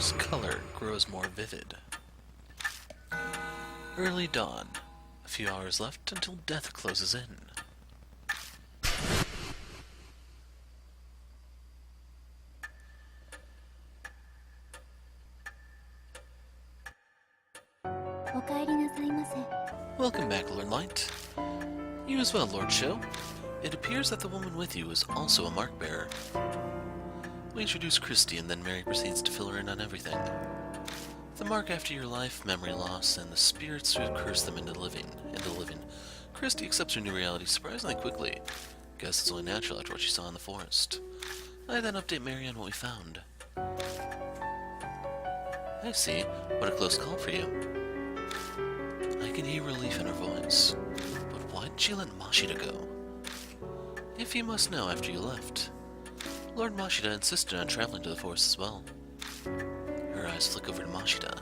whose color grows more vivid. Early dawn. A few hours left until death closes in. Welcome back, Lord Light. You as well, Lord Show. It appears that the woman with you is also a mark bearer. We introduce Christy, and then Mary proceeds to fill her in on everything. The mark after your life, memory loss, and the spirits who have cursed them into living. Christy accepts her new reality surprisingly quickly. Guess it's only natural after what she saw in the forest. I then update Mary on what we found. I see. What a close call for you. I can hear relief in her voice. But why did she let Mashida go? If you must know, after you left, Lord Mashida insisted on traveling to the forest as well. Her eyes flick over to Mashida.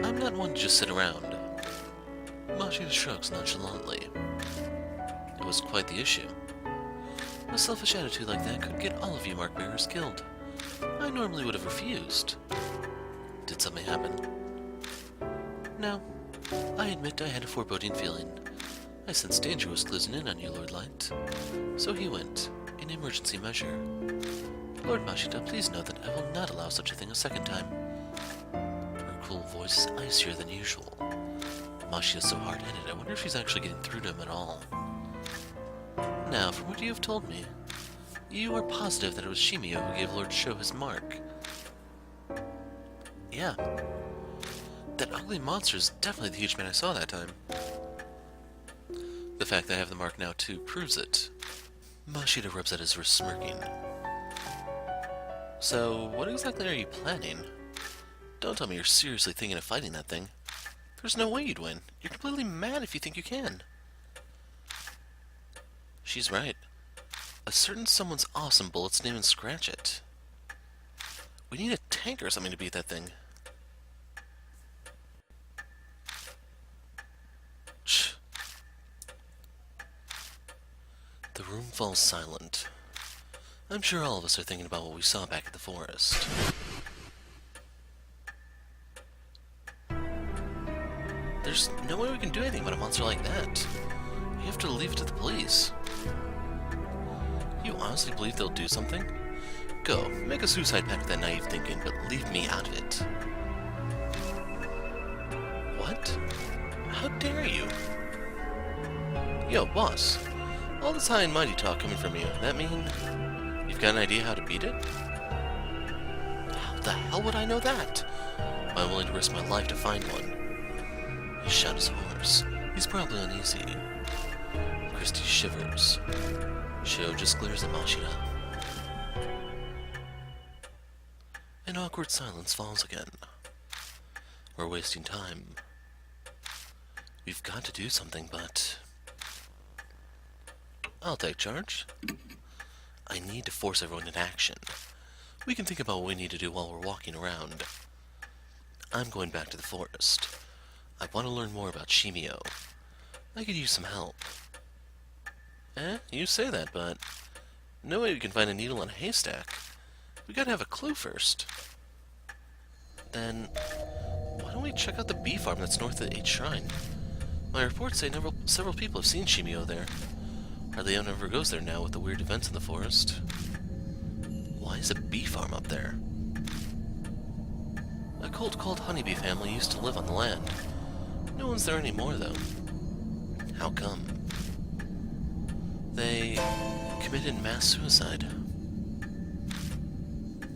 I'm not one to just sit around. Mashida shrugs nonchalantly. It was quite the issue. A selfish attitude like that could get all of you mark bearers killed. I normally would have refused. Did something happen? No. I admit I had a foreboding feeling. I sensed danger was closing in on you, Lord Light. So he went, in emergency measure. Lord Mashida, please know that I will not allow such a thing a second time. Her cool voice is icier than usual. Mashida's so hard-headed, I wonder if she's actually getting through to him at all. Now, from what you have told me, you are positive that it was Shimi-O who gave Lord Sho his mark. Yeah. That ugly monster is definitely the huge man I saw that time. The fact that I have the mark now, too, proves it. Mashida rubs at his wrist, smirking. So, what exactly are you planning? Don't tell me you're seriously thinking of fighting that thing. There's no way you'd win. You're completely mad if you think you can. She's right. A certain someone's awesome bullets name and scratch it. We need a tank or something to beat that thing. Shh. The room falls silent. I'm sure all of us are thinking about what we saw back at the forest. There's no way we can do anything about a monster like that. You have to leave it to the police. You honestly believe they'll do something? Go, make a suicide pact with that naive thinking, but leave me out of it. What? How dare you? Yo, boss. All this high and mighty talk coming from you, that mean you've got an idea how to beat it? How the hell would I know that? I'm willing to risk my life to find one. He shot his horse. He's probably uneasy. Christy shivers. Sho just glares at Mashida. An awkward silence falls again. We're wasting time. We've got to do something, but I'll take charge. I need to force everyone into action. We can think about what we need to do while we're walking around. I'm going back to the forest. I want to learn more about Shimi-O. I could use some help. You say that, but no way we can find a needle in a haystack. We gotta have a clue first. Then, why don't we check out the bee farm that's north of the 8th Shrine? My reports say several people have seen Shimi-O there. Hardly anyone ever goes there now with the weird events in the forest. Why is a bee farm up there? A cult called Honeybee family used to live on the land. No one's there anymore, though. How come? They committed mass suicide.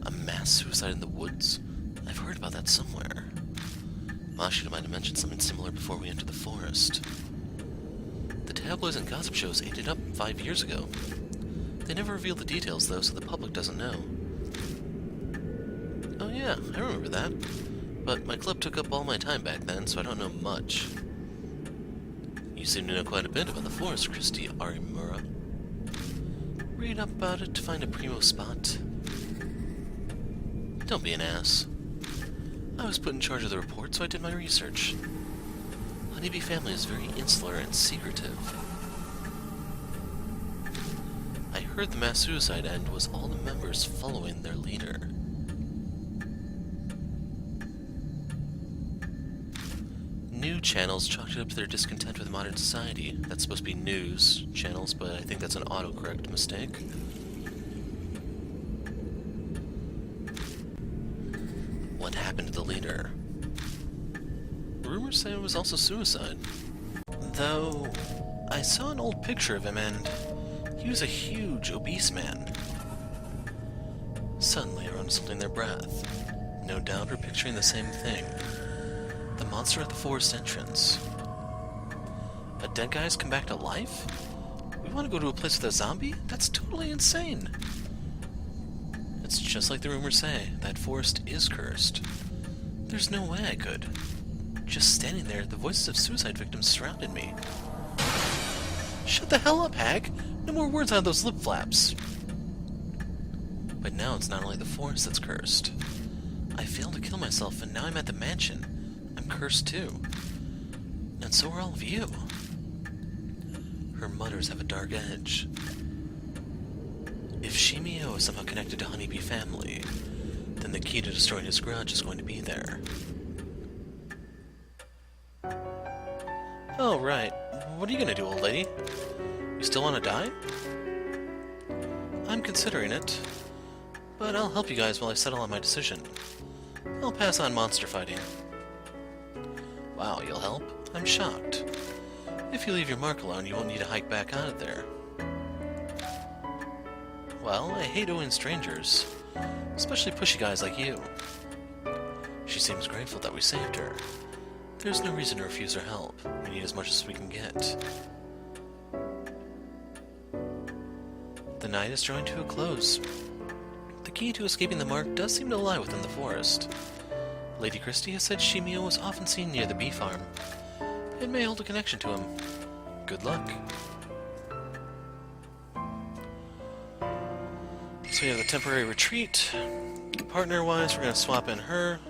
A mass suicide in the woods? I've heard about that somewhere. Mashida might have mentioned something similar before we entered the forest. The tabloids and gossip shows ate it up 5 years ago. They never revealed the details, though, so the public doesn't know. Oh yeah, I remember that. But my club took up all my time back then, so I don't know much. You seem to know quite a bit about the forest, Christy Arimura. Read up about it to find a primo spot. Don't be an ass. I was put in charge of the report, so I did my research. Honeybee family is very insular and secretive. I heard the mass suicide end was all the members following their leader. New channels chalked it up to their discontent with modern society. That's supposed to be news channels, but I think that's an autocorrect mistake. What happened to the leader? Rumors say it was also suicide. Though, I saw an old picture of him and he was a huge, obese man. Suddenly, everyone was holding their breath. No doubt we're picturing the same thing. The monster at the forest entrance. A dead guy's come back to life? We want to go to a place with a zombie? That's totally insane. It's just like the rumors say. That forest is cursed. There's no way I could. Just standing there, the voices of suicide victims surrounded me. Shut the hell up, hag! No more words out of those lip flaps. But now it's not only the forest that's cursed. I failed to kill myself, and now I'm at the mansion. I'm cursed too. And so are all of you. Her mutters have a dark edge. If Shimi-O is somehow connected to Honeybee family, then the key to destroying his grudge is going to be there. Oh, right. What are you gonna do, old lady? You still want to die? I'm considering it, but I'll help you guys while I settle on my decision. I'll pass on monster fighting. Wow, you'll help? I'm shocked. If you leave your mark alone, you won't need to hike back out of there. Well, I hate owing strangers, especially pushy guys like you. She seems grateful that we saved her. There's no reason to refuse her help. We need as much as we can get. The night is drawing to a close. The key to escaping the mark does seem to lie within the forest. Lady Christie has said Shimi-O was often seen near the bee farm. It may hold a connection to him. Good luck. So we have the temporary retreat. Partner-wise, we're going to swap in her.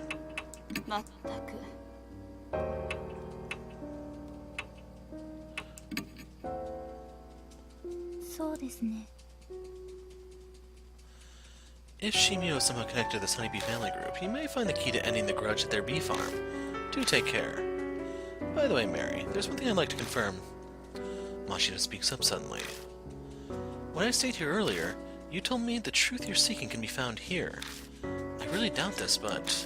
If Shimi-O is somehow connected to this Honeybee family group, he may find the key to ending the grudge at their bee farm. Do take care. By the way, Mary, there's one thing I'd like to confirm. Mashita speaks up suddenly. When I stayed here earlier, you told me the truth you're seeking can be found here. I really doubt this, but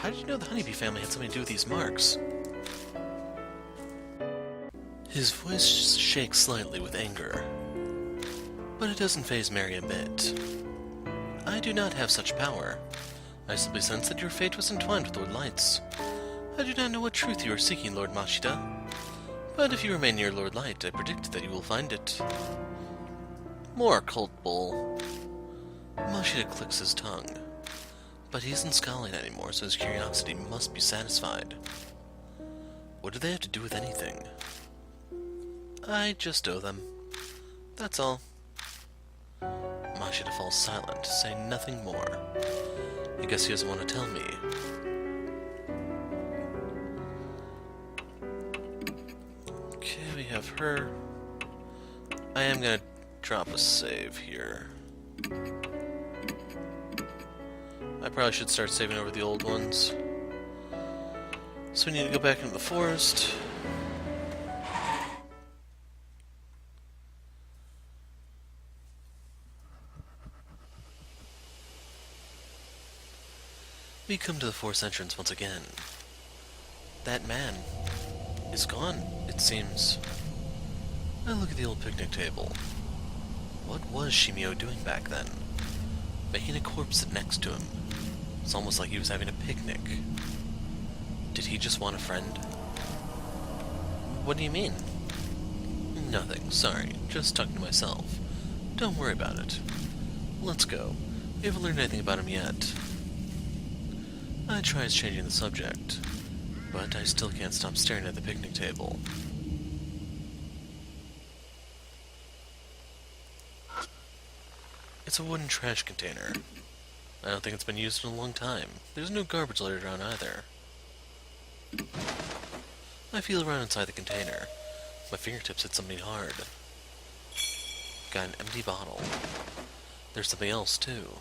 how did you know the Honeybee family had something to do with these marks? His voice shakes slightly with anger, but it doesn't faze Mary a bit. I do not have such power. I simply sense that your fate was entwined with Lord Light's. I do not know what truth you are seeking, Lord Mashita, but if you remain near Lord Light, I predict that you will find it. More cult bull. Mashita clicks his tongue, but he isn't scowling anymore, so his curiosity must be satisfied. What do they have to do with anything? I just owe them. That's all. Mashita falls silent, saying nothing more. I guess he doesn't want to tell me. Okay, we have her. I am gonna drop a save here. I probably should start saving over the old ones. So we need to go back into the forest. We come to the forest entrance once again. That man is gone, it seems. I look at the old picnic table. What was Shimi-O doing back then? Making a corpse sit next to him. It's almost like he was having a picnic. Did he just want a friend? What do you mean? Nothing, sorry. Just talking to myself. Don't worry about it. Let's go. We haven't learned anything about him yet. I try changing the subject, but I still can't stop staring at the picnic table. It's a wooden trash container. I don't think it's been used in a long time. There's no garbage littered around either. I feel around inside the container. My fingertips hit something hard. Got an empty bottle. There's something else, too.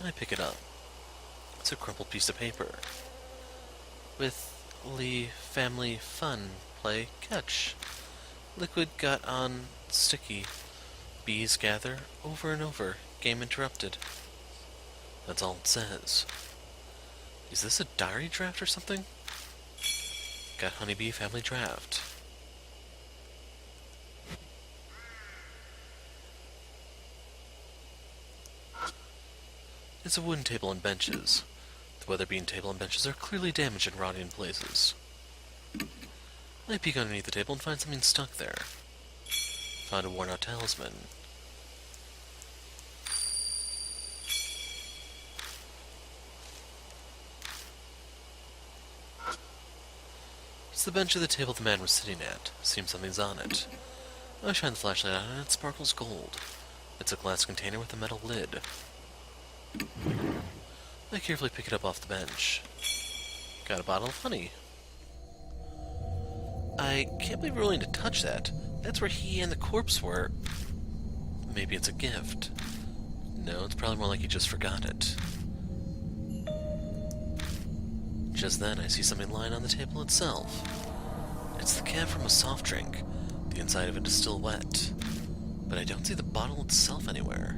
I pick it up. It's a crumpled piece of paper with family fun play catch. Liquid got on sticky. Bees gather over and over. Game interrupted. That's all it says. Is this a diary draft or something? Got honeybee family draft. It's a wooden table and benches. The weather bean table and benches are clearly damaged and rotting in places. I peek underneath the table and find something stuck there. Found a worn-out talisman. It's the bench of the table the man was sitting at. Seems something's on it. I shine the flashlight on it and it sparkles gold. It's a glass container with a metal lid. I carefully pick it up off the bench. Got a bottle of honey. I can't believe we're willing to touch that. That's where he and the corpse were. Maybe it's a gift. No, it's probably more like he just forgot it. Just then, I see something lying on the table itself. It's the can from a soft drink. The inside of it is still wet. But I don't see the bottle itself anywhere.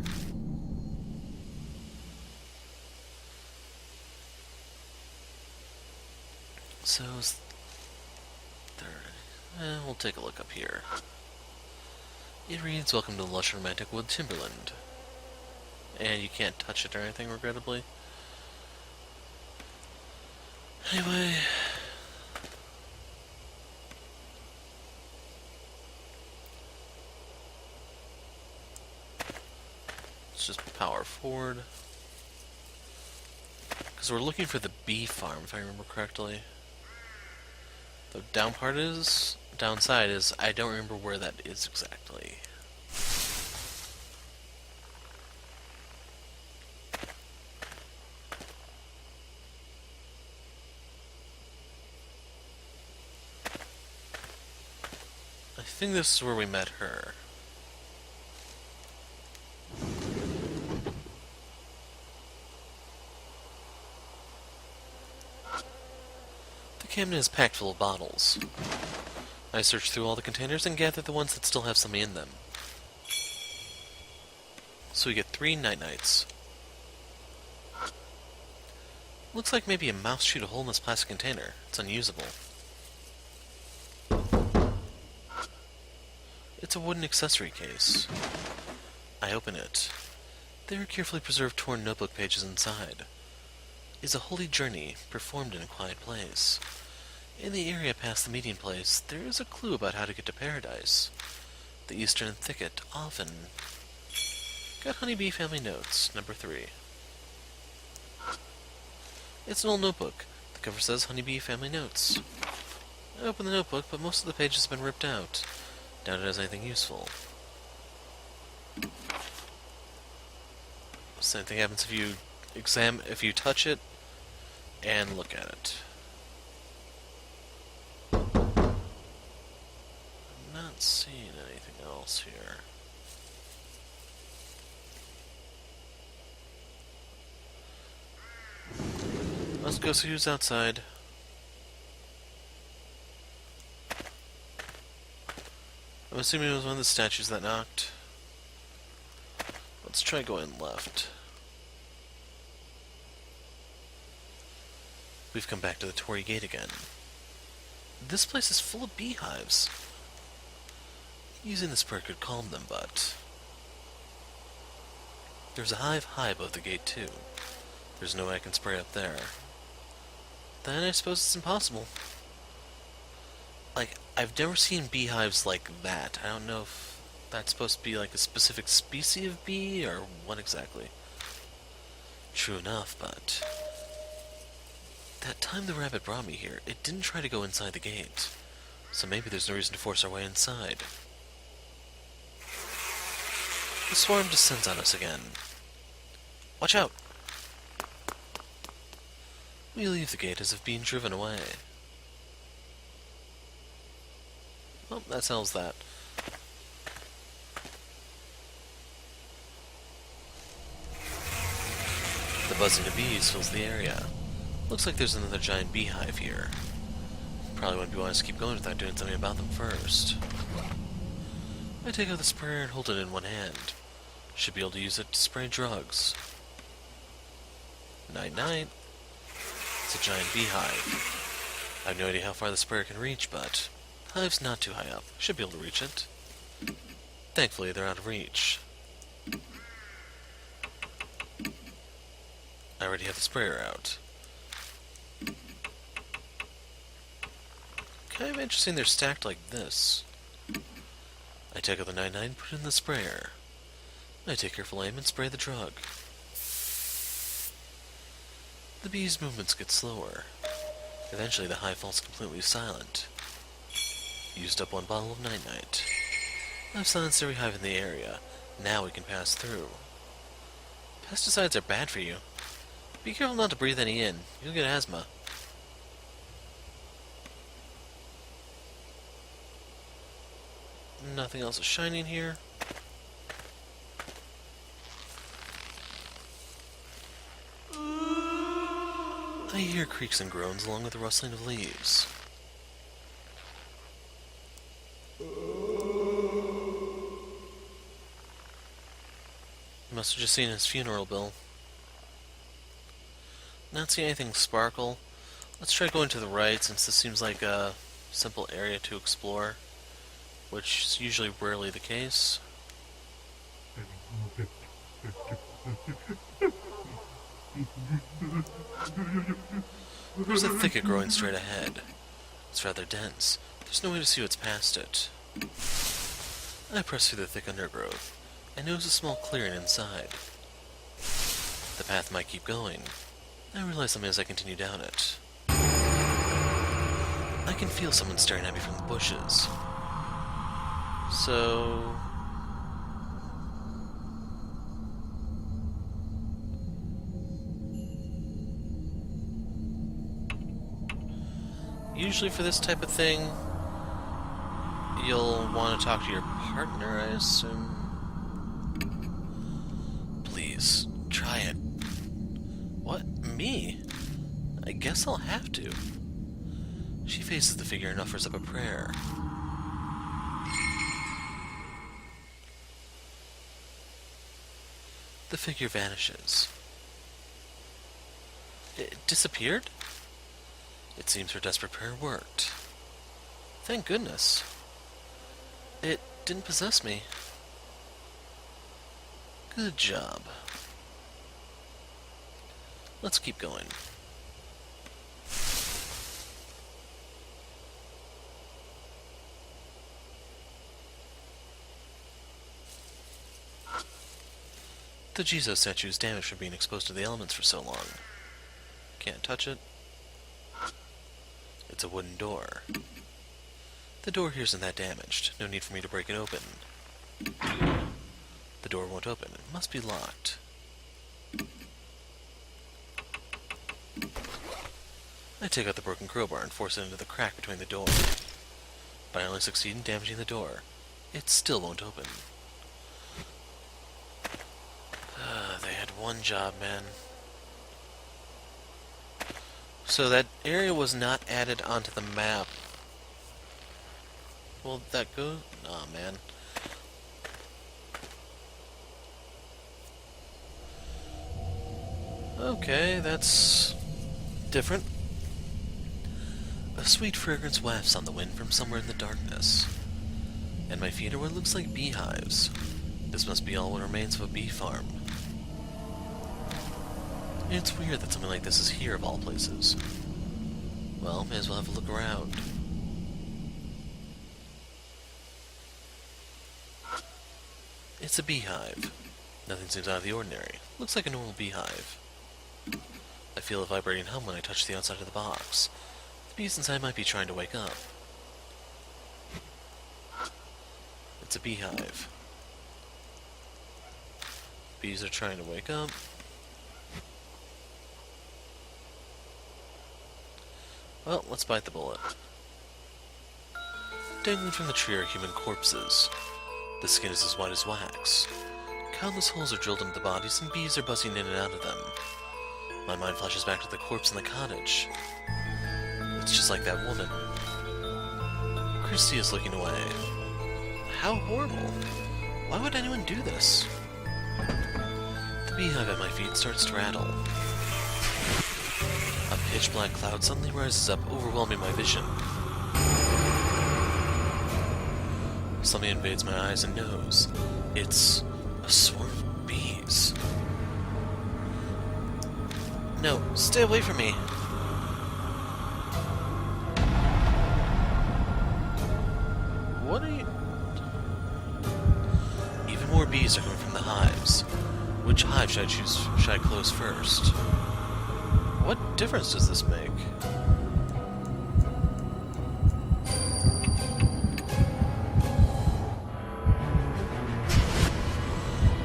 So, is there... we'll take a look up here. It reads, "Welcome to the lush and romantic wood timberland." And you can't touch it or anything, regrettably. Anyway... let's just power forward. Because we're looking for the bee farm, if I remember correctly. The downside is, I don't remember where that is exactly. I think this is where we met her. The cabinet is packed full of bottles. I search through all the containers and gather the ones that still have something in them. So we get 3 night-nights. Looks like maybe a mouse chewed a hole in this plastic container. It's unusable. It's a wooden accessory case. I open it. There are carefully preserved torn notebook pages inside. It's a holy journey, performed in a quiet place. In the area past the meeting place, there is a clue about how to get to paradise. The eastern thicket, often. Got honeybee family notes, number 3. It's an old notebook. The cover says honeybee family notes. I open the notebook, but most of the pages have been ripped out. Doubt it has anything useful. Same thing happens if you touch it and look at it. I'm not seeing anything else here. Let's go see who's outside. I'm assuming it was one of the statues that knocked. Let's try going left. We've come back to the Torii Gate again. This place is full of beehives. Using the spur could calm them, but... there's a hive high above the gate, too. There's no way I can spray up there. Then I suppose it's impossible. Like, I've never seen beehives like that. I don't know if that's supposed to be like a specific species of bee, or what exactly. True enough, but... that time the rabbit brought me here, it didn't try to go inside the gate. So maybe there's no reason to force our way inside. The swarm descends on us again. Watch out! We leave the gate as if being driven away. Well, that settles that. The buzzing of bees fills the area. Looks like there's another giant beehive here. Probably wouldn't be wise to keep going without doing something about them first. I take out the sprayer and hold it in one hand. Should be able to use it to spray drugs. Night-night. It's a giant beehive. I have no idea how far the sprayer can reach, but the hive's not too high up. Should be able to reach it. Thankfully, they're out of reach. I already have the sprayer out. Kind of interesting they're stacked like this. I take out the 99, put it in the sprayer. I take careful aim and spray the drug. The bee's movements get slower. Eventually the hive falls completely silent. Used up one bottle of night-night. I've silenced every hive in the area. Now we can pass through. Pesticides are bad for you. Be careful not to breathe any in. You'll get asthma. Nothing else is shining here. I hear creaks and groans along with the rustling of leaves. Must have just seen his funeral bill. Not seeing anything sparkle. Let's try going to the right, since this seems like a simple area to explore, which is usually rarely the case. There's a thicket growing straight ahead. It's rather dense. There's no way to see what's past it. I press through the thick undergrowth. I notice a small clearing inside. The path might keep going. I realize something as I continue down it. I can feel someone staring at me from the bushes. So... usually for this type of thing, you'll want to talk to your partner, I assume. Please, try it. What? Me? I guess I'll have to. She faces the figure and offers up a prayer. The figure vanishes. It disappeared? It seems her desperate prayer worked. Thank goodness. It didn't possess me. Good job. Let's keep going. The Jesus statue is damaged from being exposed to the elements for so long. Can't touch it. It's a wooden door. The door here isn't that damaged. No need for me to break it open. The door won't open. It must be locked. I take out the broken crowbar and force it into the crack between the door. But I only succeed in damaging the door. It still won't open. They had one job, man. So that area was not added onto the map. Will that go? Aw, man. Okay, that's different. A sweet fragrance wafts on the wind from somewhere in the darkness. And my feet are what looks like beehives. This must be all what remains of a bee farm. It's weird that something like this is here of all places. Well, may as well have a look around. It's a beehive. Nothing seems out of the ordinary. Looks like a normal beehive. I feel a vibrating hum when I touch the outside of the box. The bees inside might be trying to wake up. It's a beehive. Bees are trying to wake up. Well, let's bite the bullet. Dangling from the tree are human corpses. The skin is as white as wax. Countless holes are drilled into the bodies, and bees are buzzing in and out of them. My mind flashes back to the corpse in the cottage. It's just like that woman. Christy is looking away. How horrible. Why would anyone do this? The beehive at my feet starts to rattle. A pitch-black cloud suddenly rises up, overwhelming my vision. Something invades my eyes and nose. It's a swarm of bees. No, stay away from me! What are you... Even more bees are coming from the hives. Which hive should I close first? What difference does this make?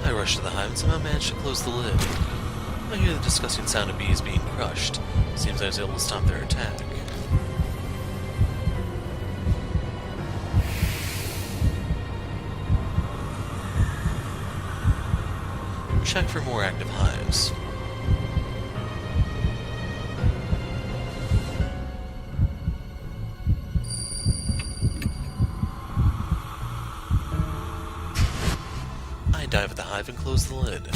I rush to the hive and somehow manage to close the lid. I hear the disgusting sound of bees being crushed. Seems I was able to stop their attack. Check for more active hives. I dive at the hive and close the lid.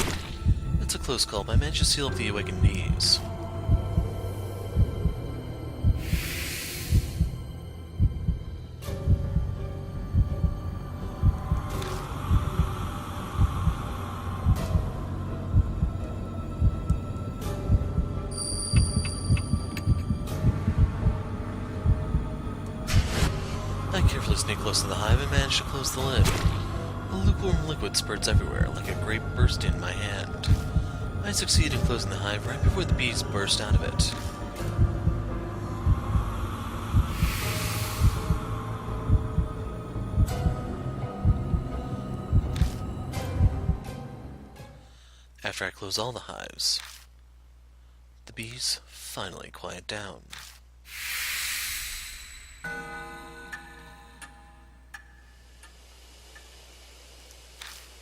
It's a close call, but I managed to seal up the awakened bees. I carefully sneak close to the hive and manage to close the lid. A lukewarm liquid spurts everywhere, like a grape bursting in my hand. I succeed in closing the hive right before the bees burst out of it. After I close all the hives, the bees finally quiet down.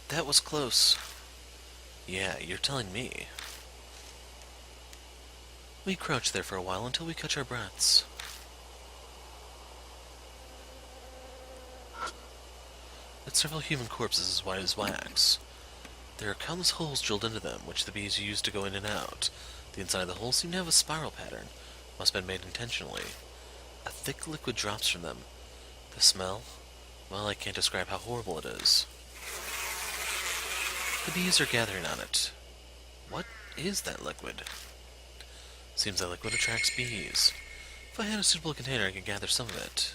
That was close. Yeah, you're telling me. We crouch there for a while until we catch our breaths. It's several human corpses as white as wax. There are countless holes drilled into them, which the bees use to go in and out. The inside of the holes seem to have a spiral pattern. Must have been made intentionally. A thick liquid drops from them. The smell? Well, I can't describe how horrible it is. The bees are gathering on it. What is that liquid? Seems that liquid attracts bees. If I had a suitable container, I could gather some of it.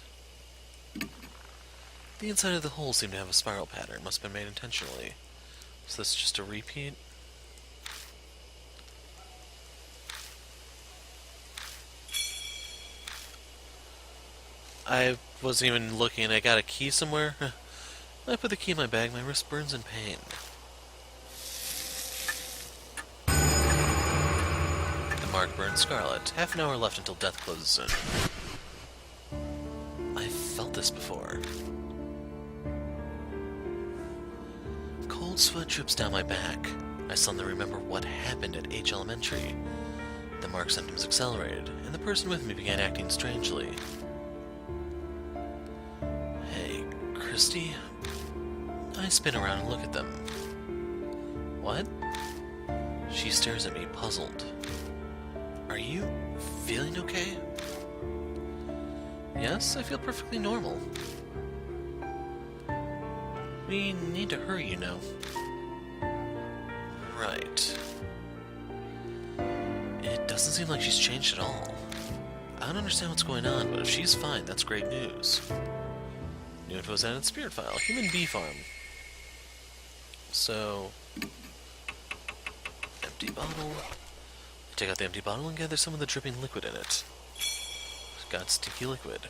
The inside of the hole seemed to have a spiral pattern. Must have been made intentionally. Is this just a repeat? I wasn't even looking. I got a key somewhere. I put the key in my bag. My wrist burns in pain. Mark burns scarlet. Half an hour left until death closes in. I've felt this before. Cold sweat drips down my back. I suddenly remember what happened at H Elementary. The mark symptoms accelerated, and the person with me began acting strangely. Hey, Christy? I spin around and look at them. What? She stares at me, puzzled. Are you feeling okay? Yes, I feel perfectly normal. We need to hurry, you know. Right. It doesn't seem like she's changed at all. I don't understand what's going on, but if she's fine, that's great news. New info is added spirit file. Human bee farm. So... empty bottle... Take out the empty bottle and gather some of the dripping liquid in it. It's got sticky liquid.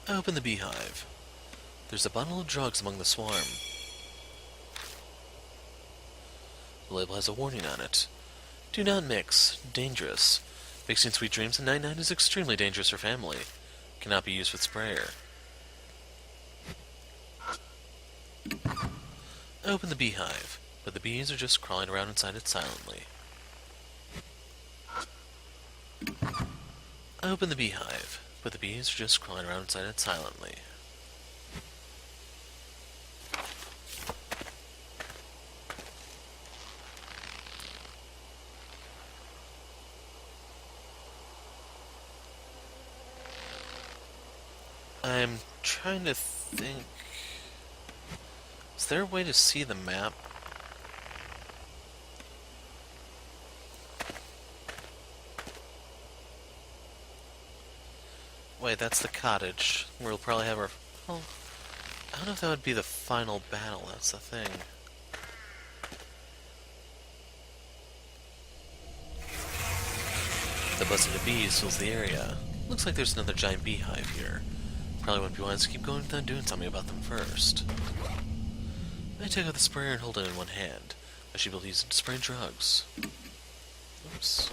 I open the beehive. There's a bundle of drugs among the swarm. The label has a warning on it. Do not mix. Dangerous. Mixing sweet dreams and night-night is extremely dangerous for family. Cannot be used with sprayer. I open the beehive, but the bees are just crawling around inside it silently. I open the beehive, but the bees are just crawling around inside it silently. I'm trying to think... Is there a way to see the map? Wait, that's the cottage, where we'll probably have our... Well, I don't know if that would be the final battle, that's the thing. The buzzing of bees fills the area. Looks like there's another giant beehive here. Probably wouldn't be wise to keep going without doing something about them first. I take out the sprayer and hold it in one hand. I should be able to use it to spray drugs. Oops.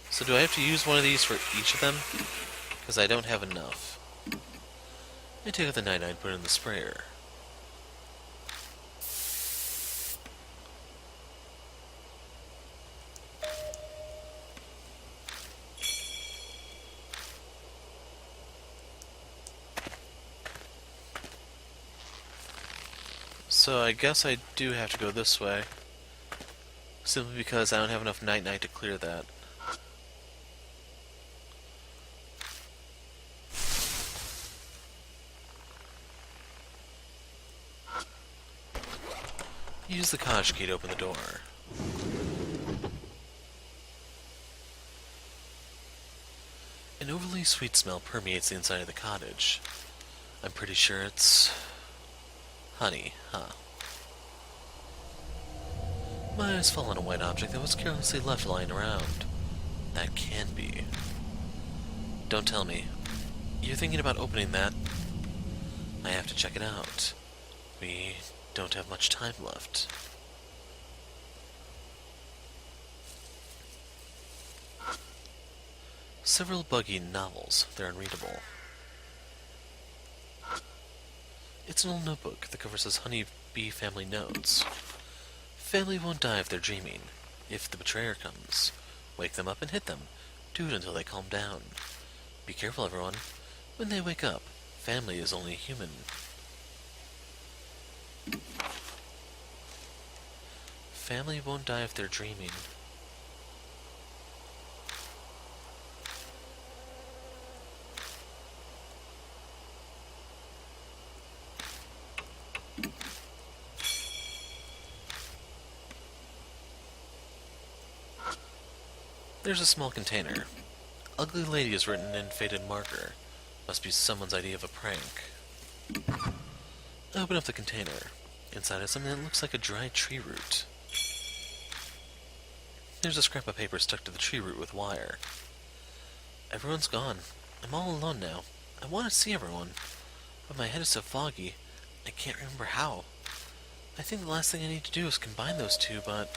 So do I have to use one of these for each of them? Because I don't have enough. I take out the night-night and put it in the sprayer. So I guess I do have to go this way. Simply because I don't have enough night-night to clear that. Use the cottage key to open the door. An overly sweet smell permeates the inside of the cottage. I'm pretty sure it's... honey, huh? My eyes fall on a white object that was carelessly left lying around. That can be. Don't tell me. You're thinking about opening that? I have to check it out. We don't have much time left. Several buggy novels. They're unreadable. It's an old notebook. The cover says Honey Bee Family Notes. Family won't die if they're dreaming. If the betrayer comes, wake them up and hit them. Do it until they calm down. Be careful, everyone. When they wake up, family is only human. Family won't die if they're dreaming. There's a small container. Ugly lady is written in faded marker. Must be someone's idea of a prank. I open up the container. Inside is something that looks like a dry tree root. There's a scrap of paper stuck to the tree root with wire. Everyone's gone. I'm all alone now. I want to see everyone, but my head is so foggy, I can't remember how. I think the last thing I need to do is combine those two, but...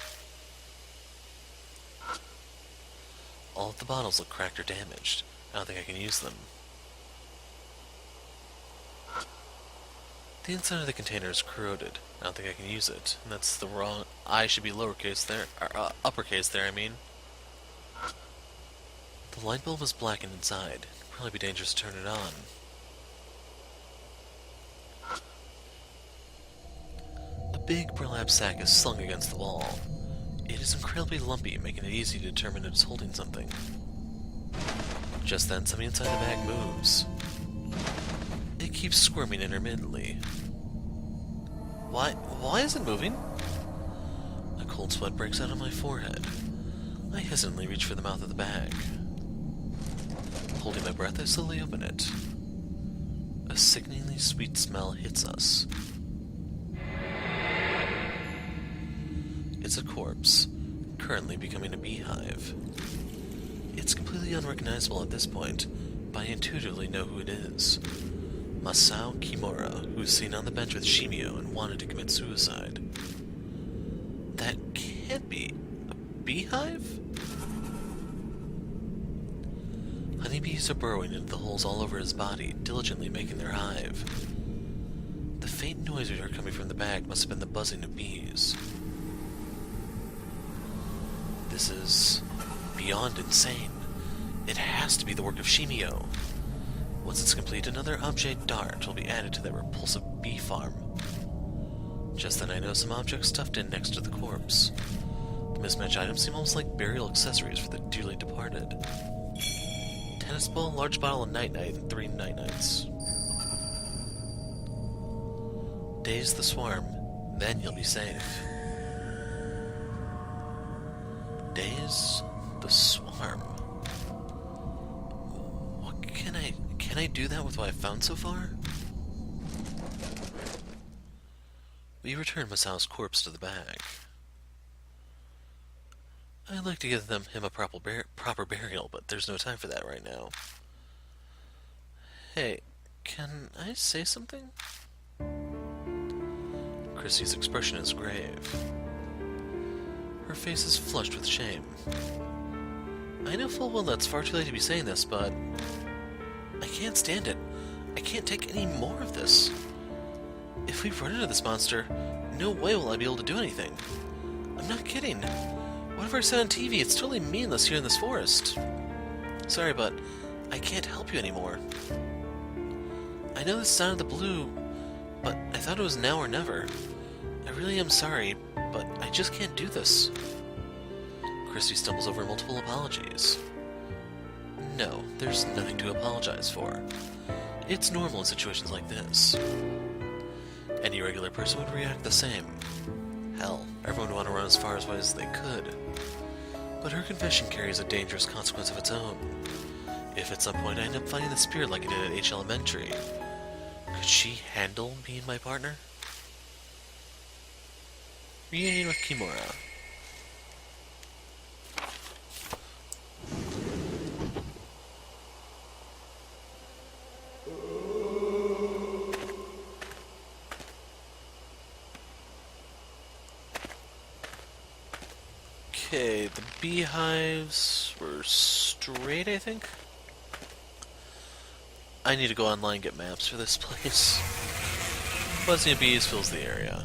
all of the bottles look cracked or damaged. I don't think I can use them. The inside of the container is corroded. I don't think I can use it. And that's the wrong... I should be lowercase there. Or, uppercase there, I mean. The light bulb is blackened inside. It'd probably be dangerous to turn it on. A big burlap sack is slung against the wall. It is incredibly lumpy, making it easy to determine it's holding something. Just then, something inside the bag moves. It keeps squirming intermittently. Why is it moving? A cold sweat breaks out on my forehead. I hesitantly reach for the mouth of the bag. Holding my breath, I slowly open it. A sickeningly sweet smell hits us. It's a corpse, currently becoming a beehive. It's completely unrecognizable at this point, but I intuitively know who it is. Masao Kimura, who was seen on the bench with Shimi-O and wanted to commit suicide. That can't be a beehive? Honeybees are burrowing into the holes all over his body, diligently making their hive. The faint noise we heard coming from the bag must have been the buzzing of bees. This is beyond insane. It has to be the work of Shimi-O. Once it's complete, another object dart will be added to that repulsive bee farm. Just then I know some objects stuffed in next to the corpse. The mismatched items seem almost like burial accessories for the dearly departed. Tennis ball, large bottle of night-night, and 3 night-nights. Daze the swarm, then you'll be safe. Daze the swarm. What can I do that with what I've found so far? We return Masao's corpse to the bag. I'd like to give him a proper burial, but there's no time for that right now. Hey, can I say something? Chrissy's expression is grave. Her face is flushed with shame. I know full well that's far too late to be saying this, but I can't stand it. I can't take any more of this. If we run into this monster, no way will I be able to do anything. I'm not kidding. Whatever I said on TV, it's totally meaningless here in this forest. Sorry, but I can't help you anymore. I know this is out of the blue, but I thought it was now or never. I really am sorry, but I just can't do this. Christy stumbles over multiple apologies. No, there's nothing to apologize for. It's normal in situations like this. Any regular person would react the same. Hell, everyone would want to run as far away as they could. But her confession carries a dangerous consequence of its own. If at some point I end up finding the spirit like I did at H Elementary, could she handle being my partner? Reunion with Kimura. Okay, the beehives were straight, I think? I need to go online and get maps for this place. Buzzing of bees fills the area.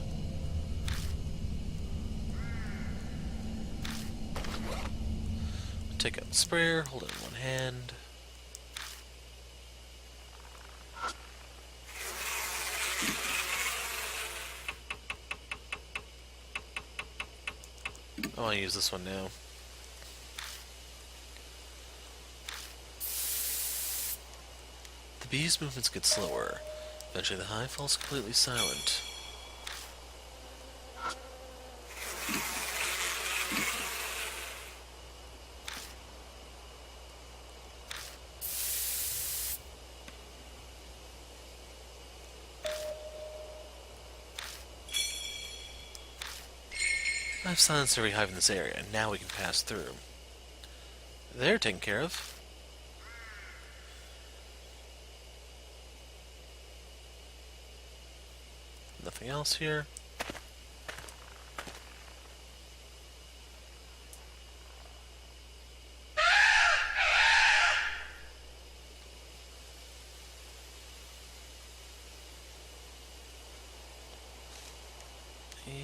Take out the sprayer, hold it in one hand. I want to use this one now. The bee's movements get slower. Eventually the hive falls completely silent. I've silenced every hive in this area, and now we can pass through. They're taken care of. Nothing else here.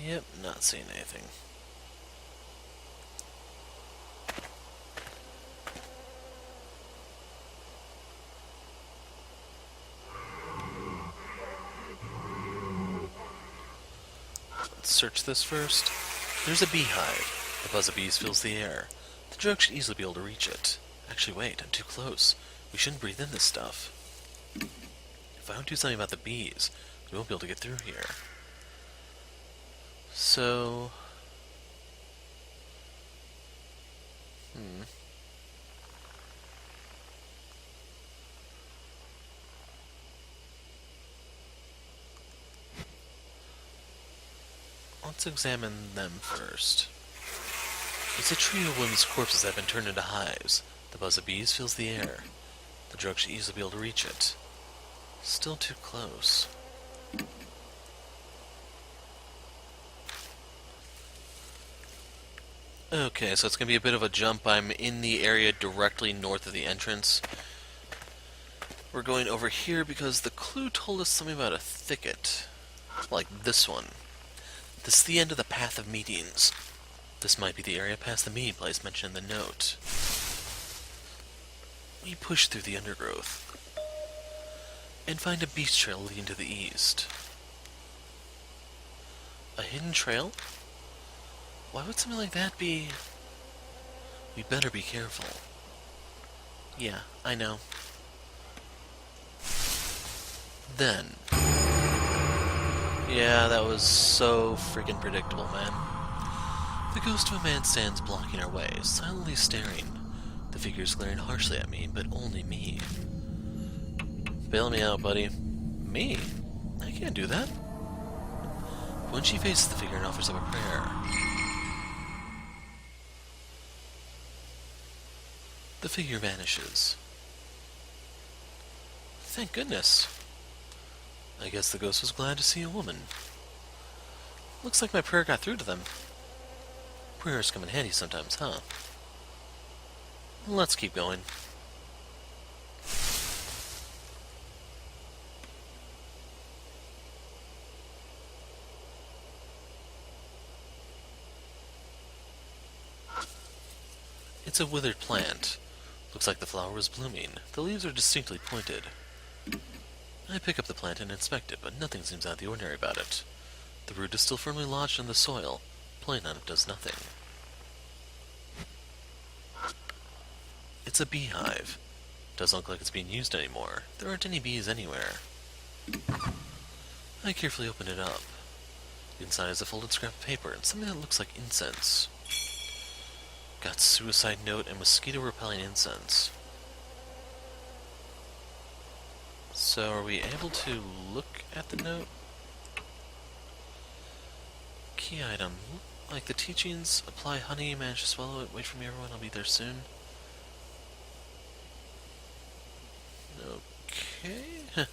Yep, not seeing anything. Let's search this first. There's a beehive. The buzz of bees fills the air. The drug should easily be able to reach it. Actually, wait, I'm too close. We shouldn't breathe in this stuff. If I don't do something about the bees, we won't be able to get through here. So... let's examine them first. It's a trio of women's corpses that have been turned into hives. The buzz of bees fills the air. The drug should easily be able to reach it. Still too close. Okay, so it's going to be a bit of a jump. I'm in the area directly north of the entrance. We're going over here because the clue told us something about a thicket. Like this one. This is the end of the path of meetings. This might be the area past the meeting place mentioned in the note. We push through the undergrowth and find a beach trail leading to the east. A hidden trail? Why would something like that be... We better be careful. Yeah, I know. Then... Yeah, that was so freaking predictable, man. The ghost of a man stands blocking our way, silently staring. The figure's glaring harshly at me, but only me. Bail me out, buddy. Me? I can't do that. When she faces the figure and offers up a prayer, the figure vanishes. Thank goodness. I guess the ghost was glad to see a woman. Looks like my prayer got through to them. Prayers come in handy sometimes, huh? Let's keep going. It's a withered plant. Looks like the flower was blooming. The leaves are distinctly pointed. I pick up the plant and inspect it, but nothing seems out of the ordinary about it. The root is still firmly lodged in the soil. Playing on it does nothing. It's a beehive. Doesn't look like it's being used anymore. There aren't any bees anywhere. I carefully open it up. Inside is a folded scrap of paper and something that looks like incense. Got suicide note and mosquito-repelling incense. So are we able to look at the note? Key item. Like the teachings, apply honey, manage to swallow it, wait for me everyone, I'll be there soon. Okay.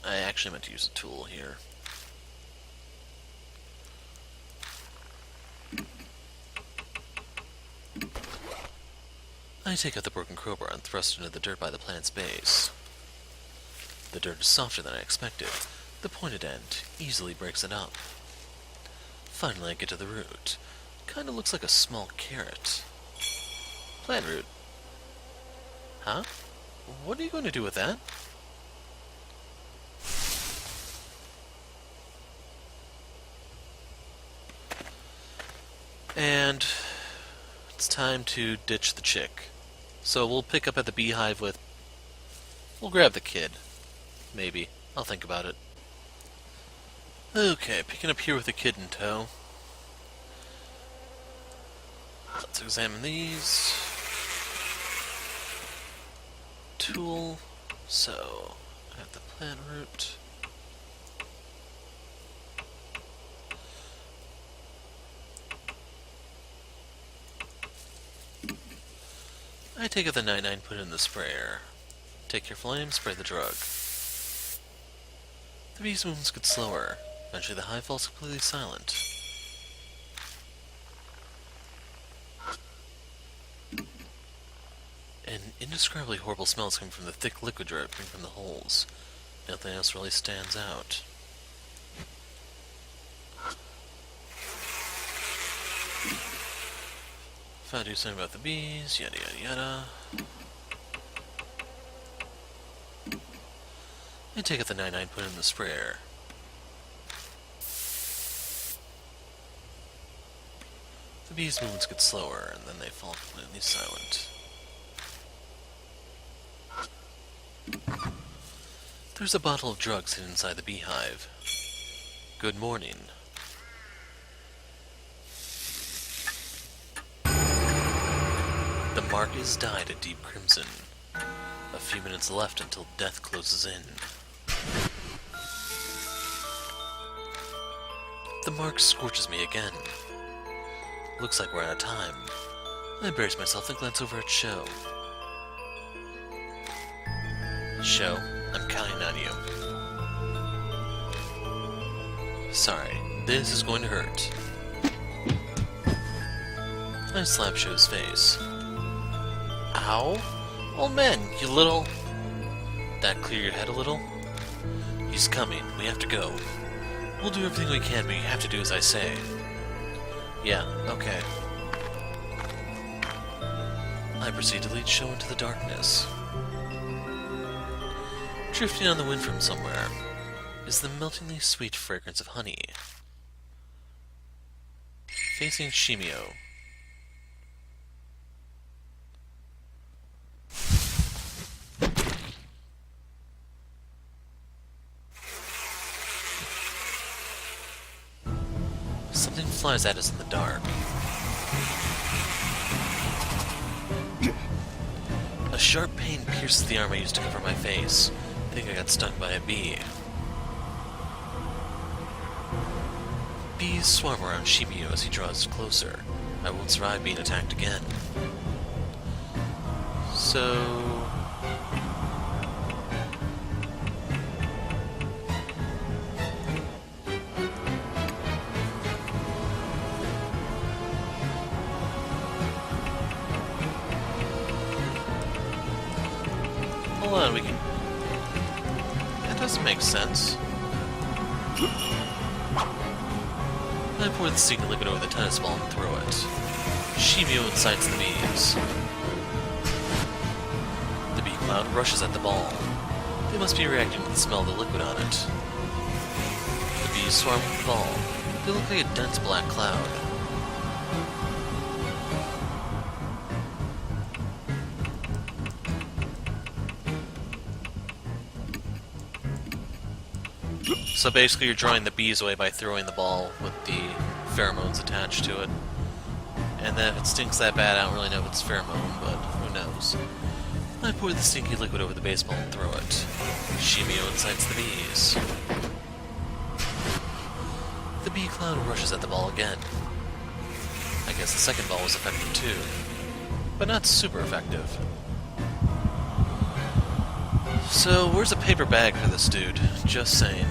I actually meant to use a tool here. I take out the broken crowbar and thrust it into the dirt by the plant's base. The dirt is softer than I expected. The pointed end easily breaks it up. Finally, I get to the root. Kinda looks like a small carrot. Plant root. Huh? What are you going to do with that? And it's time to ditch the chick. So we'll pick up at the beehive with... We'll grab the kid. Maybe. I'll think about it. Okay, picking up here with the kid in tow. Let's examine these. Tool. So, I have the plant root. I take out the 99, put it in the sprayer. Take careful aim, spray the drug. The bee's movements get slower. Eventually the hive falls completely silent. An indescribably horrible smell is coming from the thick liquid dripping from the holes. Nothing else really stands out. If I do something about the bees, yada yada yada. I take out the 99, put it in the sprayer. The bees' movements get slower, and then they fall completely silent. There's a bottle of drugs hidden inside the beehive. Good morning. The mark is dyed a deep crimson. A few minutes left until death closes in. The mark scorches me again. Looks like we're out of time. I brace myself and glance over at Sho. Sho, I'm counting on you. Sorry, this is going to hurt. I slap Sho's face. Ow? Old man, you little... That clear your head a little? He's coming. We have to go. We'll do everything we can, but you have to do as I say. Yeah, okay. I proceed to lead Sho into the darkness. Drifting on the wind from somewhere is the meltingly sweet fragrance of honey. Facing Shimi-O. Something flies at us in the dark. A sharp pain pierces the arm I used to cover my face. I think I got stung by a bee. Bees swarm around Shimi-O as he draws closer. I won't survive being attacked again. So... hold on, we can... That doesn't make sense. I pour the stinking liquid over the tennis ball and throw it. Shimi-O incites the bees. The bee cloud rushes at the ball. They must be reacting to the smell of the liquid on it. The bees swarm with the ball. They look like a dense black cloud. So basically you're drawing the bees away by throwing the ball with the pheromones attached to it. And then if it stinks that bad, I don't really know if it's pheromone, but who knows. I pour the stinky liquid over the baseball and throw it. Shimi-O incites the bees. The bee cloud rushes at the ball again. I guess the second ball was effective too, but not super effective. So where's a paper bag for this dude? Just saying.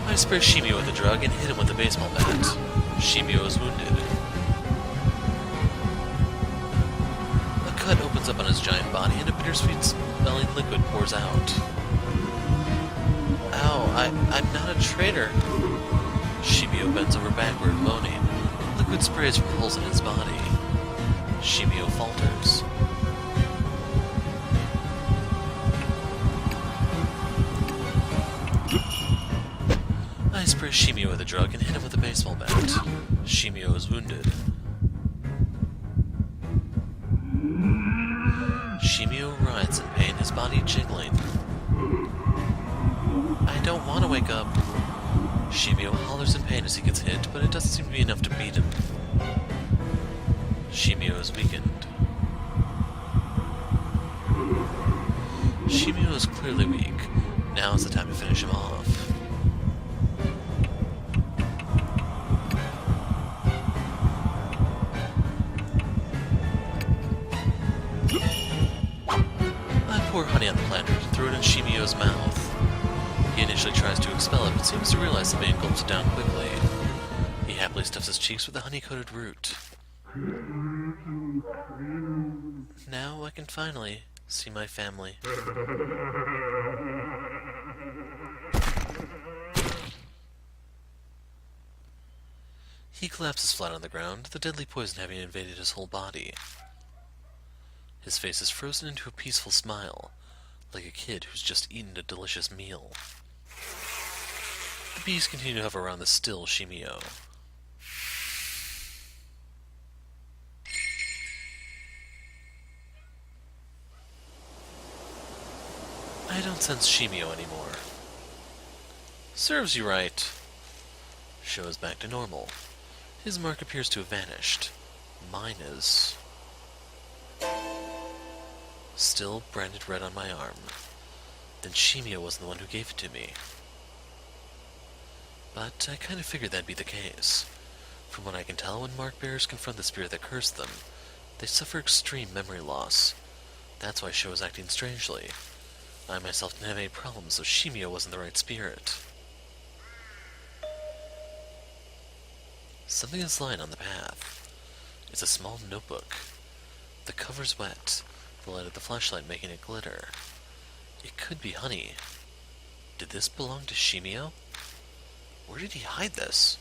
I spray Shimi-O with the drug and hit him with a baseball bat. Shimi-O is wounded. A cut opens up on his giant body and a bittersweet-smelling liquid pours out. Ow, I'm not a traitor. Shimi-O bends over backward, moaning. Liquid sprays from holes in his body. Shimi-O falters. I spray Shimi-O with a drug and hit him with a baseball bat. Shimi-O is wounded. Shimi-O writhes in pain, his body jiggling. I don't want to wake up. Shimi-O hollers in pain as he gets hit, but it doesn't seem to be enough to beat him. Shimi-O is weakened. Shimi-O is clearly weak. Now is the time to finish him off. I pour honey on the planter and throw it in Shimi-O's mouth. He initially tries to expel it, but seems to realize the pain gulps it down quickly. He happily stuffs his cheeks with the honey-coated root. Now I can finally see my family. He collapses flat on the ground, the deadly poison having invaded his whole body. His face is frozen into a peaceful smile, like a kid who's just eaten a delicious meal. The bees continue to hover around the still Shimi-O. I don't sense Shimi-O anymore. Serves you right. Sho is back to normal. His mark appears to have vanished. Mine is... still branded red on my arm. Then Shimi-O wasn't the one who gave it to me. But I kind of figured that'd be the case. From what I can tell, when mark bearers confront the spirit that cursed them, they suffer extreme memory loss. That's why Sho is acting strangely. I myself didn't have any problems, so Shimi-O wasn't the right spirit. Something is lying on the path. It's a small notebook. The cover's wet, the light of the flashlight making it glitter. It could be honey. Did this belong to Shimi-O? Where did he hide this?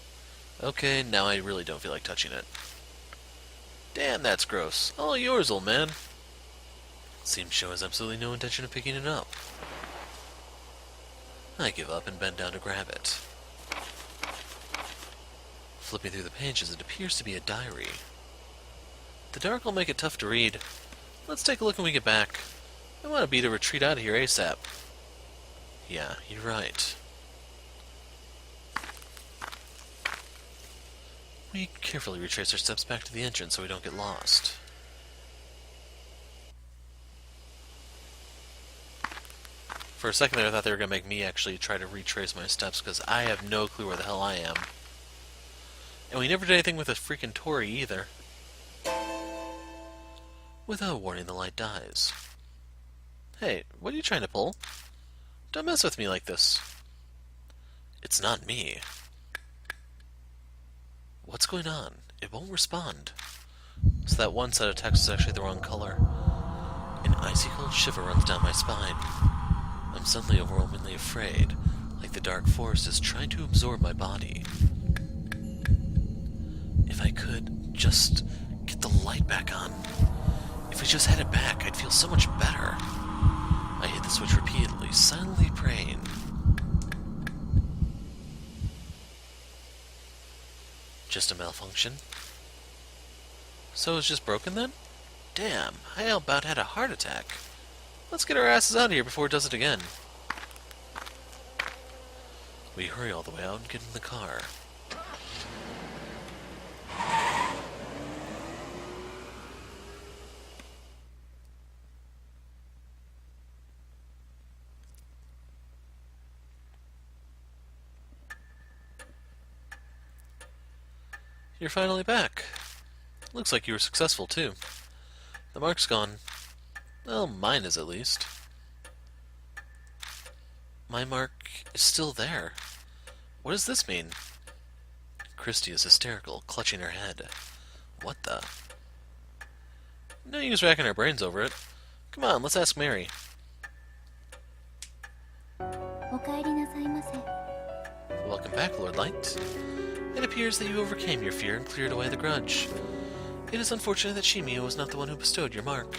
Okay, now I really don't feel like touching it. Damn, that's gross. All yours, old man. Seems Sho has absolutely no intention of picking it up. I give up and bend down to grab it. Flipping through the pages, it appears to be a diary. The dark will make it tough to read. Let's take a look when we get back. I want to beat a retreat out of here ASAP. Yeah, you're right. We carefully retrace our steps back to the entrance so we don't get lost. For a second there, I thought they were going to make me actually try to retrace my steps, because I have no clue where the hell I am. And we never did anything with a freaking Tori either. Without warning, the light dies. Hey, what are you trying to pull? Don't mess with me like this. It's not me. What's going on? It won't respond. So that one set of text is actually the wrong color. An icy cold shiver runs down my spine. I'm suddenly overwhelmingly afraid, like the dark forest is trying to absorb my body. If I could just get the light back on. If we just had it back, I'd feel so much better. I hit the switch repeatedly, silently praying. Just a malfunction? So it's just broken then? Damn, I about had a heart attack. Let's get our asses out of here before it does it again. We hurry all the way out and get in the car. You're finally back. Looks like you were successful, too. The mark's gone. Well, mine is at least. My mark is still there. What does this mean? Christy is hysterical, clutching her head. What the? No use racking our brains over it. Come on, let's ask Mary. Welcome back, Lord Light. It appears that you overcame your fear and cleared away the grudge. It is unfortunate that Shimi-O was not the one who bestowed your mark.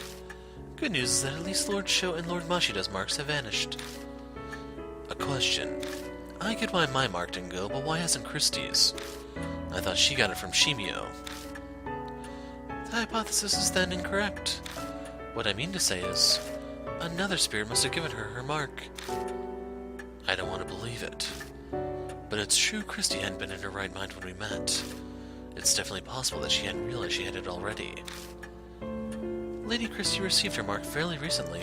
Good news is that at least Lord Sho and Lord Mashida's marks have vanished. A question. I get why my mark didn't go, but why hasn't Christie's? I thought she got it from Shimi-O. The hypothesis is then incorrect. What I mean to say is, another spirit must have given her her mark. I don't want to believe it. But it's true Christie hadn't been in her right mind when we met. It's definitely possible that she hadn't realized she had it already. Lady Christie received her mark fairly recently.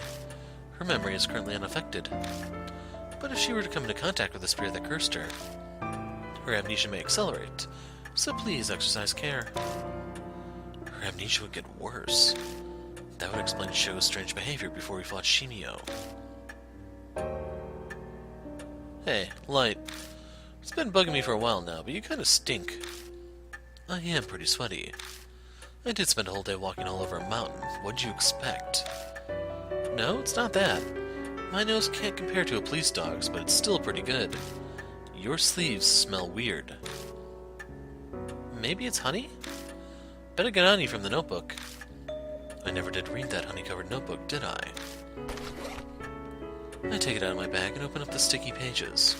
Her memory is currently unaffected. But if she were to come into contact with the spirit that cursed her, her amnesia may accelerate, so please exercise care. Her amnesia would get worse. That would explain Sho's strange behavior before we fought Shimi-O. Hey, Light. It's been bugging me for a while now, but you kind of stink. I am pretty sweaty. I did spend a whole day walking all over a mountain. What'd you expect? No, it's not that. My nose can't compare to a police dog's, but it's still pretty good. Your sleeves smell weird. Maybe it's honey? Better get honey from the notebook. I never did read that honey-covered notebook, did I? I take it out of my bag and open up the sticky pages.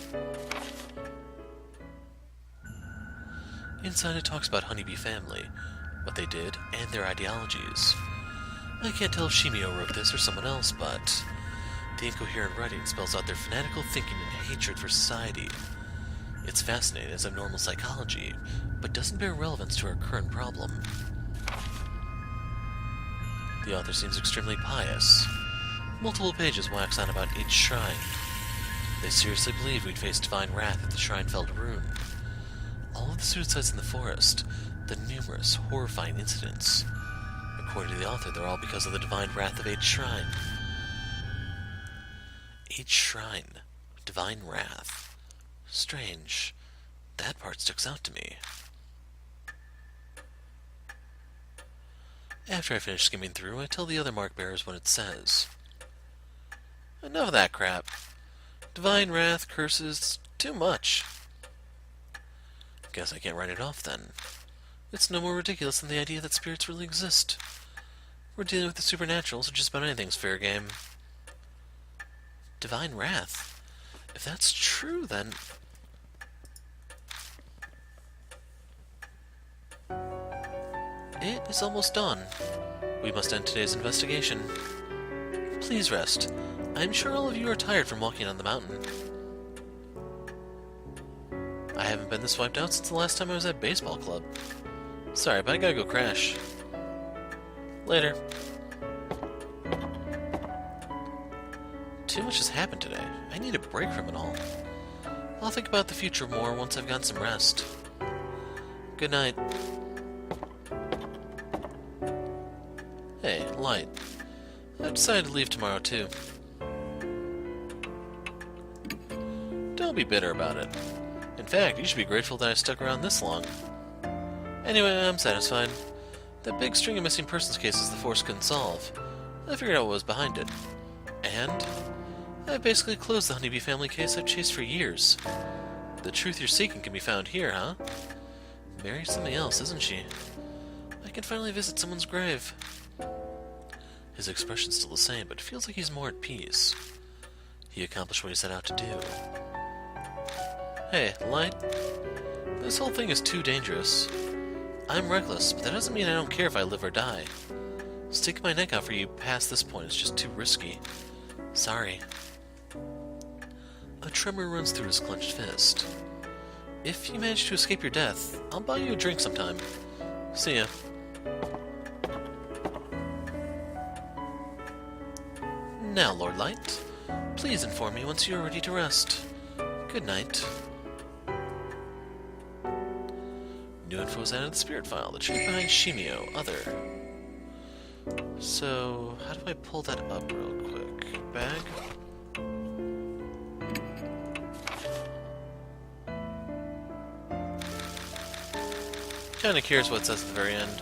Inside it talks about Honeybee family, what they did, and their ideologies. I can't tell if Shimi-O wrote this or someone else, but the incoherent writing spells out their fanatical thinking and hatred for society. It's fascinating as abnormal psychology, but doesn't bear relevance to our current problem. The author seems extremely pious. Multiple pages wax on about each shrine. They seriously believe we'd face divine wrath at the Shrine-Felled Rune. All of the suicides in the forest, the numerous, horrifying incidents. According to the author, they're all because of the divine wrath of each shrine. Each shrine. Divine wrath. Strange. That part sticks out to me. After I finish skimming through, I tell the other mark bearers what it says. Enough of that crap. Divine wrath, curses, too much. Guess I can't write it off then. It's no more ridiculous than the idea that spirits really exist. We're dealing with the supernatural, so just about anything's fair game. Divine wrath? If that's true, then... It is almost dawn. We must end today's investigation. Please rest. I'm sure all of you are tired from walking on the mountain. I haven't been this wiped out since the last time I was at baseball club. Sorry, but I gotta go crash. Later. Too much has happened today. I need a break from it all. I'll think about the future more once I've gotten some rest. Good night. Hey, Light. I've decided to leave tomorrow, too. Don't be bitter about it. In fact, you should be grateful that I stuck around this long. Anyway, I'm satisfied. That big string of missing persons cases the Force couldn't solve. I figured out what was behind it. And I basically closed the Honeybee family case I've chased for years. The truth you're seeking can be found here, huh? Mary's something else, isn't she? I can finally visit someone's grave. His expression's still the same, but it feels like he's more at peace. He accomplished what he set out to do. Hey, Light. This whole thing is too dangerous. I'm reckless, but that doesn't mean I don't care if I live or die. Sticking my neck out for you past this point is just too risky. Sorry. A tremor runs through his clenched fist. If you manage to escape your death, I'll buy you a drink sometime. See ya. Now, Lord Light, please inform me once you are ready to rest. Good night. New info is added to the spirit file. The truth behind Shimi-O. Other. So, how do I pull that up real quick? Bag? Kinda curious what it says at the very end.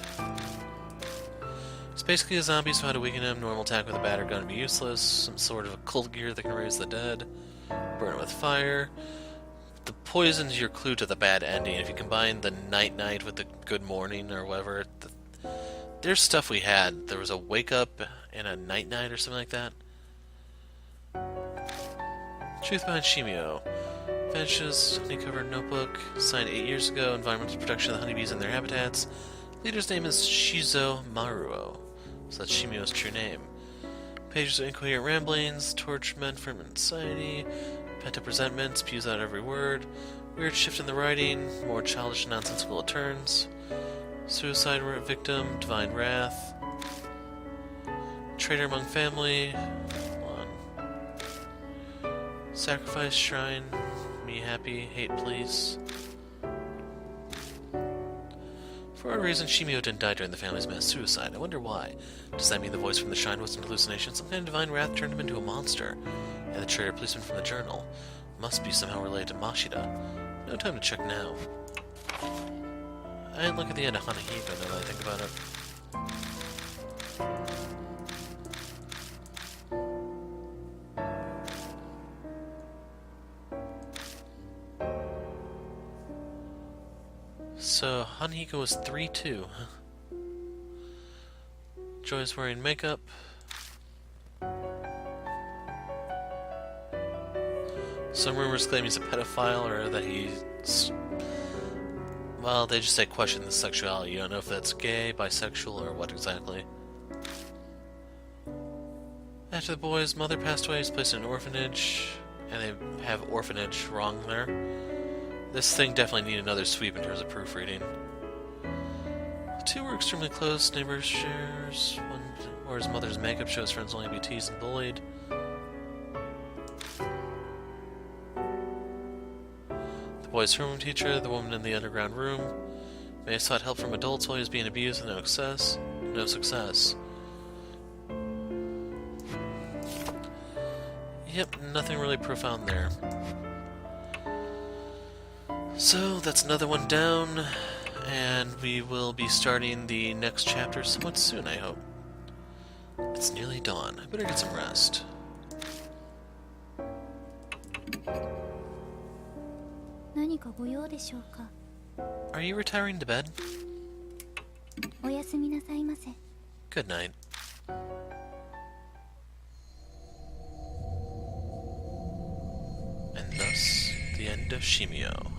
It's basically a zombie, so how to weaken him. Normal attack with a battered gun would be useless. Some sort of occult gear that can raise the dead. Burn it with fire. The poison's your clue to the bad ending. If you combine the night-night with the good morning or whatever, there's stuff we had. There was a wake-up and a night-night or something like that. Truth behind Shimi-O. Vanishes, honey-covered notebook, signed 8 years ago, environmental protection of the honeybees and their habitats. Leader's name is Shizo Maruo, so that's Shimi-O's true name. Pages of incoherent ramblings, torment from society, pent-up resentment, spews out every word, weird shift in the writing, more childish and nonsensical it turns, suicide victim, divine wrath, traitor among family, hold on, sacrifice shrine, me happy, hate police. For a reason, Shimi-O didn't die during the family's mass suicide. I wonder why. Does that mean the voice from the shrine was an hallucination? Some kind of divine wrath turned him into a monster. And the traitor policeman from the journal must be somehow related to Mashida. No time to check now. I didn't look at the end of Hanahiko now that I think about it. So, Hanahiko was 3-2. Joy's wearing makeup. Some rumors claim he's a pedophile or that he's... Well, they just say question the sexuality. You don't know if that's gay, bisexual, or what exactly. After the boy's mother passed away, he's placed in an orphanage. And they have orphanage wrong there. This thing definitely needs another sweep in terms of proofreading. The two were extremely close. Neighbors shares. One where his mother's makeup shows friends only be teased and bullied. The boy's homeroom teacher, the woman in the underground room. May have sought help from adults while he was being abused with no success. No success. Yep, nothing really profound there. So, that's another one down, And we will be starting the next chapter somewhat soon, I hope. It's nearly dawn. I better get some rest. 何かご用でしょうか。 Are you retiring to bed? おやすみなさいませ。 Good night. And thus, the end of Shimi-O.